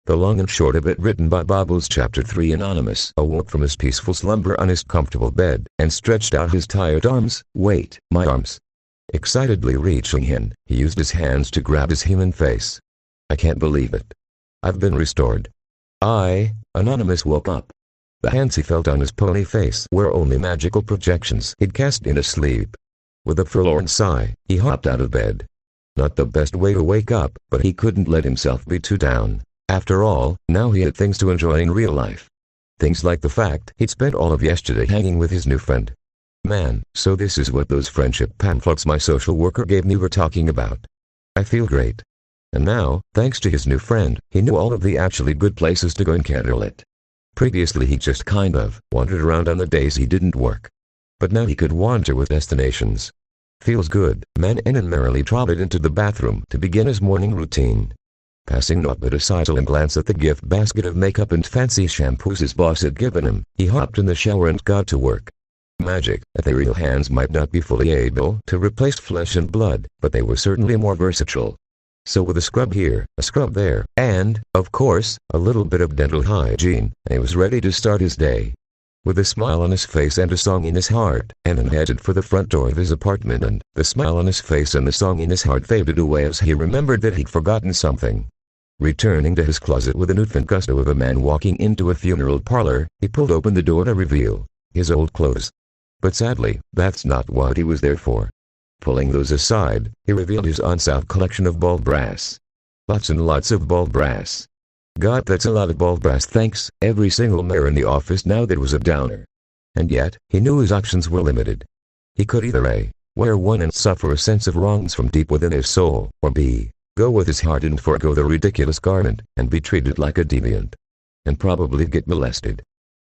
The long and short of it, written by Bobbles. Chapter 3. Anonymous awoke from his peaceful slumber on his comfortable bed, and stretched out his tired arms. "Wait, my arms." Excitedly reaching in, he used his hands to grab his human face. "I can't believe it. I've been restored." Anonymous woke up. The hands he felt on his pony face were only magical projections he'd cast in his sleep. With a forlorn sigh, he hopped out of bed. Not the best way to wake up, but he couldn't let himself be too down. After all, now he had things to enjoy in real life. Things like the fact he'd spent all of yesterday hanging with his new friend. Man, so this is what those friendship pamphlets my social worker gave me were talking about. I feel great. And now, thanks to his new friend, he knew all of the actually good places to go in Candlelit. Previously he just kind of wandered around on the days he didn't work. But now he could wander with destinations. Feels good, man. Enon merrily trotted into the bathroom to begin his morning routine. Passing naught but a sidelong glance at the gift basket of makeup and fancy shampoos his boss had given him, he hopped in the shower and got to work. Magic, ethereal hands might not be fully able to replace flesh and blood, but they were certainly more versatile. So with a scrub here, a scrub there, and, of course, a little bit of dental hygiene, he was ready to start his day. With a smile on his face and a song in his heart, Enon headed for the front door of his apartment, and the smile on his face and the song in his heart faded away as he remembered that he'd forgotten something. Returning to his closet with an infant gusto of a man walking into a funeral parlor, he pulled open the door to reveal his old clothes. But sadly, that's not what he was there for. Pulling those aside, he revealed his on-sale collection of ball brass. Lots and lots of ball brass. God, that's a lot of ball brass. Thanks, every single mayor in the office now. That was a downer. And yet, he knew his options were limited. He could either A, wear one and suffer a sense of wrongs from deep within his soul, or B, go with his heart and forego the ridiculous garment, and be treated like a deviant. And probably get molested.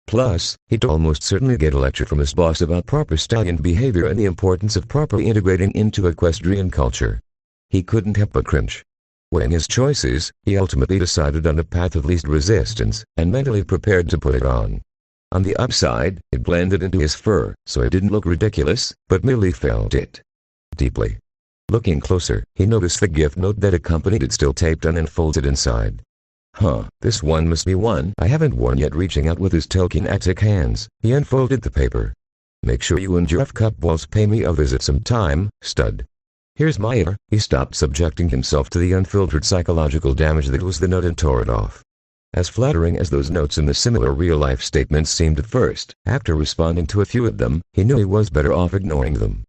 Plus, he'd almost certainly get a lecture from his boss about proper stallion behavior and the importance of properly integrating into equestrian culture. He couldn't help but cringe. Weighing his choices, he ultimately decided on the path of least resistance, and mentally prepared to put it on. On the upside, it blended into his fur, so it didn't look ridiculous, but merely felt it deeply. Looking closer, he noticed the gift note that accompanied it still taped on and folded inside. This one must be one I haven't worn yet. Reaching out with his telekinetic hands, he unfolded the paper. "Make sure you and your F-cup balls pay me a visit sometime, stud. Here's my ear." He stopped subjecting himself to the unfiltered psychological damage that was the note and tore it off. As flattering as those notes and the similar real-life statements seemed at first, after responding to a few of them, he knew he was better off ignoring them.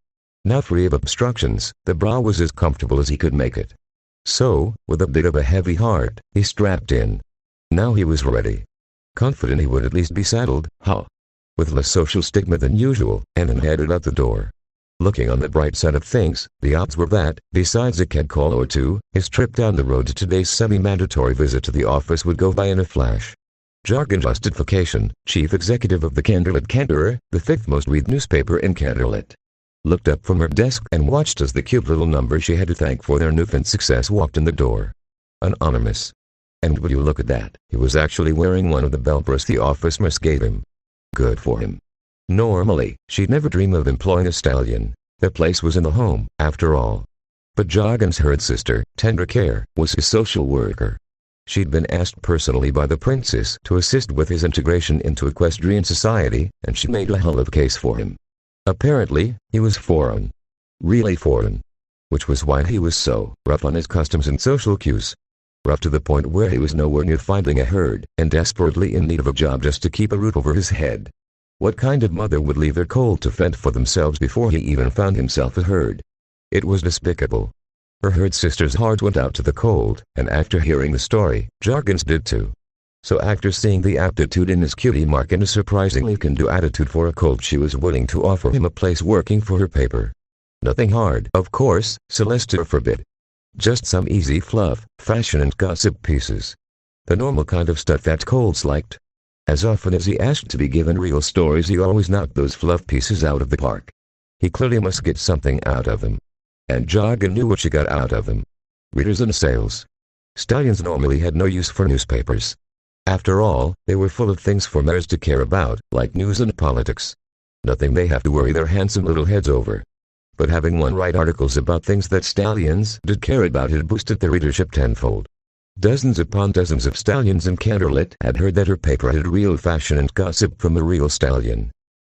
Now free of obstructions, the bra was as comfortable as he could make it. So, with a bit of a heavy heart, he strapped in. Now he was ready. Confident he would at least be saddled, with less social stigma than usual, Enon headed out the door. Looking on the bright side of things, the odds were that, besides a cad call or two, his trip down the road to today's semi-mandatory visit to the office would go by in a flash. Jargon Justification, chief executive of the Candlelit Canterer, the fifth most read newspaper in Candlelit, looked up from her desk and watched as the cute little number she had to thank for their newfound success walked in the door. Anonymous. And would you look at that, he was actually wearing one of the Belbras the office miss gave him. Good for him. Normally, she'd never dream of employing a stallion. The place was in the home, after all. But Jargon's herd sister, Tender Care, was his social worker. She'd been asked personally by the princess to assist with his integration into equestrian society, and she made a hell of a case for him. Apparently, he was foreign. Really foreign. Which was why he was so rough on his customs and social cues. Rough to the point where he was nowhere near finding a herd, and desperately in need of a job just to keep a roof over his head. What kind of mother would leave their colt to fend for themselves before he even found himself a herd? It was despicable. Her herd sister's heart went out to the colt, and after hearing the story, Jargon's did too. So after seeing the aptitude in his cutie mark and a surprisingly can-do attitude for a colt, she was willing to offer him a place working for her paper. Nothing hard, of course, Celeste forbid. Just some easy fluff, fashion and gossip pieces. The normal kind of stuff that colts liked. As often as he asked to be given real stories, he always knocked those fluff pieces out of the park. He clearly must get something out of them. And Jargon knew what she got out of them. Readers and sales. Stallions normally had no use for newspapers. After all, they were full of things for mares to care about, like news and politics. Nothing they have to worry their handsome little heads over. But having one write articles about things that stallions did care about had boosted their readership tenfold. Dozens upon dozens of stallions in Canterlot had heard that her paper had real fashion and gossip from a real stallion.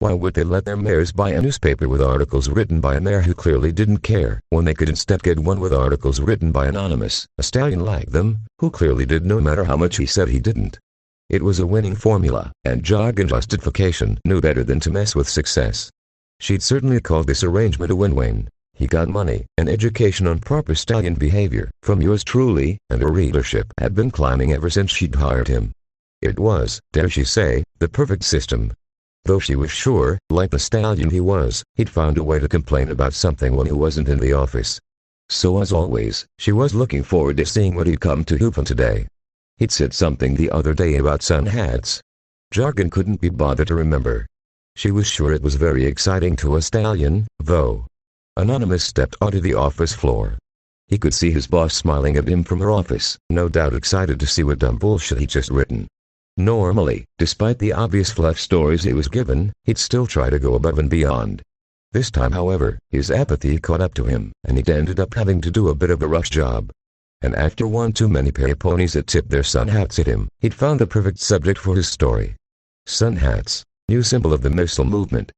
Why would they let their mares buy a newspaper with articles written by a mare who clearly didn't care, when they could instead get one with articles written by Anonymous, a stallion like them, who clearly did no matter how much he said he didn't? It was a winning formula, and Jargon Justification knew better than to mess with success. She'd certainly called this arrangement a win-win. He got money, and education on proper stallion behavior, from yours truly, and her readership had been climbing ever since she'd hired him. It was, dare she say, the perfect system. Though she was sure, like the stallion he was, he'd found a way to complain about something when he wasn't in the office. So as always, she was looking forward to seeing what he'd come to Hoofon today. He'd said something the other day about sun hats. Jargon couldn't be bothered to remember. She was sure it was very exciting to a stallion, though. Anonymous stepped onto the office floor. He could see his boss smiling at him from her office, no doubt excited to see what dumb bullshit he'd just written. Normally, despite the obvious fluff stories he was given, he'd still try to go above and beyond. This time, however, his apathy caught up to him, and he'd ended up having to do a bit of a rush job. And after one too many pay ponies had tipped their sun hats at him, he'd found the perfect subject for his story. Sun hats, new symbol of the missile movement.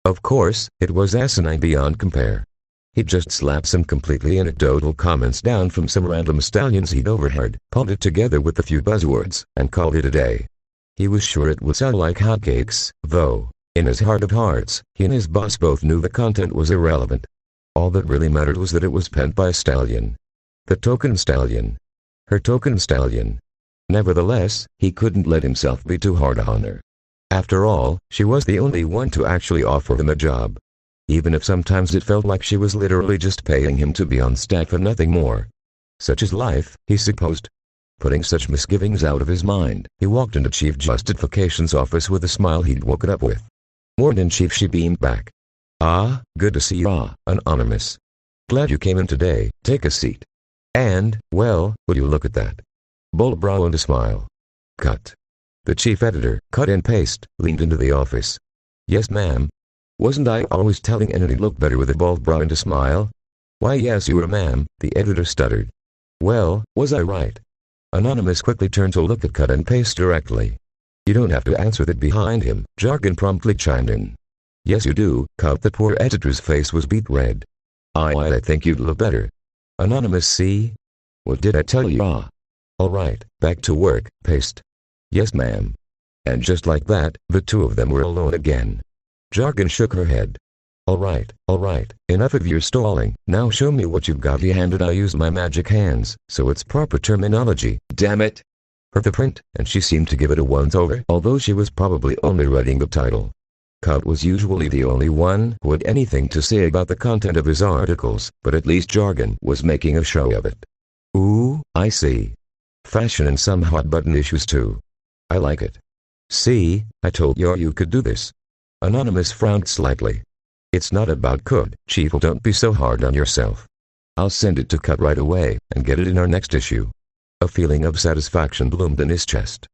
Of course, it was asinine beyond compare. He'd just slapped some completely anecdotal comments down from some random stallions he'd overheard, pulled it together with a few buzzwords, and called it a day. He was sure it would sell like hotcakes, though, in his heart of hearts, he and his boss both knew the content was irrelevant. All that really mattered was that it was penned by a stallion. The token stallion. Her token stallion. Nevertheless, he couldn't let himself be too hard on her. After all, she was the only one to actually offer him a job. Even if sometimes it felt like she was literally just paying him to be on staff and nothing more. Such is life, he supposed. Putting such misgivings out of his mind, he walked into Chief Justification's office with a smile he'd woken up with. Mornin' Chief, she beamed back. Ah, good to see you, Anonymous. Glad you came in today, take a seat. And, well, would you look at that? Bold brow and a smile. Cut. The chief editor, cut and paste, leaned into the office. Yes, ma'am. Wasn't I always telling Annie to look better with a bald brow and a smile? Why yes you were, ma'am, the editor stuttered. Well, was I right? Anonymous quickly turned to look at cut and paste directly. You don't have to answer that behind him, Jargon promptly chimed in. Yes you do, Cut. The poor editor's face was beet red. I think you'd look better. Anonymous, see? What did I tell you? All right, back to work, paste. Yes, ma'am. And just like that, the two of them were alone again. Jargon shook her head. All right, enough of your stalling, now show me what you've got. He handed. I used my magic hands, so it's proper terminology, damn it. Her the print, and she seemed to give it a once-over, although she was probably only writing the title. Cut was usually the only one who had anything to say about the content of his articles, but at least Jargon was making a show of it. Ooh, I see. Fashion and some hot-button issues too. I like it. See, I told you could do this. Anonymous frowned slightly. It's not about could, Chief. Don't be so hard on yourself. I'll send it to Cut right away, and get it in our next issue. A feeling of satisfaction bloomed in his chest.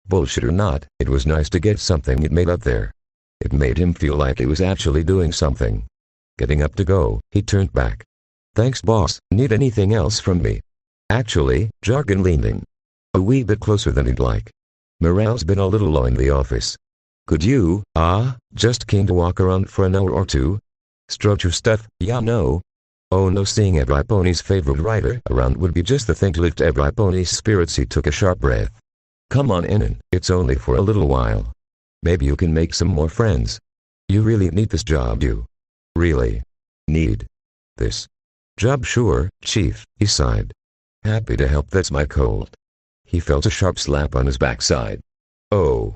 Bullshit or not, it was nice to get something he'd made up there. It made him feel like he was actually doing something. Getting up to go, he turned back. Thanks, boss. Need anything else from me? Actually, Jargon leaned in. A wee bit closer than he'd like. Morale's been a little low in the office. Could you, just keen to walk around for an hour or two? Stroke your stuff, yeah no. Oh no, seeing every pony's favorite writer around would be just the thing to lift every pony's spirits. He took a sharp breath. Come on in, it's only for a little while. Maybe you can make some more friends. You really need this job, you. Really need this job? Sure, Chief, he sighed. Happy to help, that's my cold. He felt a sharp slap on his backside. Oh.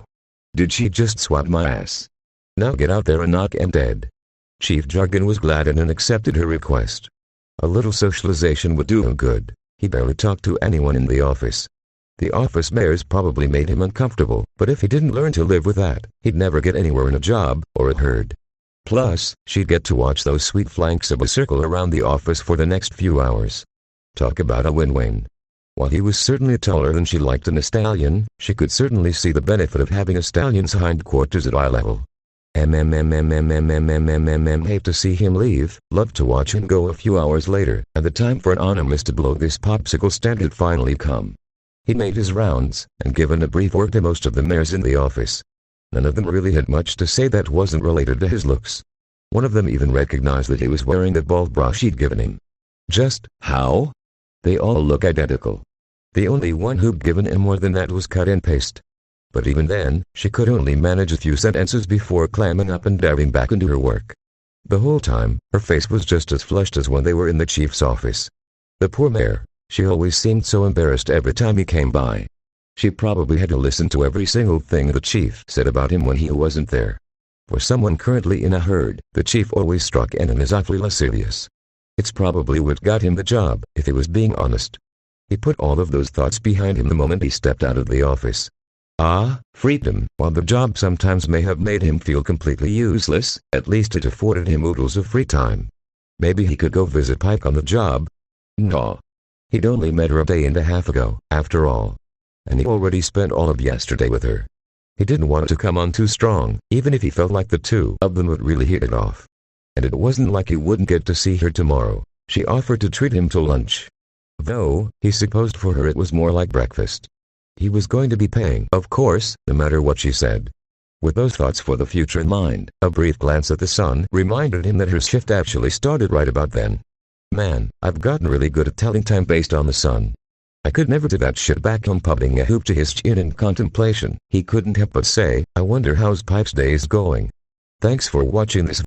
Did she just swap my ass? Now get out there and knock him dead. Chief Jargon was glad and accepted her request. A little socialization would do him good. He barely talked to anyone in the office. The office mares probably made him uncomfortable, but if he didn't learn to live with that, he'd never get anywhere in a job or at herd. Plus, she'd get to watch those sweet flanks of a circle around the office for the next few hours. Talk about a win-win. While he was certainly taller than she liked in a stallion, she could certainly see the benefit of having a stallion's hindquarters at eye level. Hate to see him leave, loved to watch him go. A few hours later, and the time for Anonymous to blow this popsicle stand had finally come. He made his rounds, and given a brief word to most of the mayors in the office. None of them really had much to say that wasn't related to his looks. One of them even recognized that he was wearing the bald brush she'd given him. Just how? They all look identical. The only one who'd given him more than that was cut and paste. But even then, she could only manage a few sentences before clamming up and diving back into her work. The whole time, her face was just as flushed as when they were in the chief's office. The poor mayor. She always seemed so embarrassed every time he came by. She probably had to listen to every single thing the chief said about him when he wasn't there. For someone currently in a herd, the chief always struck Enon as awfully lascivious. It's probably what got him the job, if he was being honest. He put all of those thoughts behind him the moment he stepped out of the office. Freedom. While the job sometimes may have made him feel completely useless, at least it afforded him oodles of free time. Maybe he could go visit Pike on the job. No. He'd only met her a day and a half ago, after all. And he already spent all of yesterday with her. He didn't want it to come on too strong, even if he felt like the two of them would really hit it off. And it wasn't like he wouldn't get to see her tomorrow. She offered to treat him to lunch. Though, he supposed for her it was more like breakfast. He was going to be paying, of course, no matter what she said. With those thoughts for the future in mind, a brief glance at the sun reminded him that her shift actually started right about then. Man, I've gotten really good at telling time based on the sun. I could never do that shit back home. Pubbing a hoop to his chin in contemplation, he couldn't help but say, I wonder how's Pike's days going. Thanks for watching this.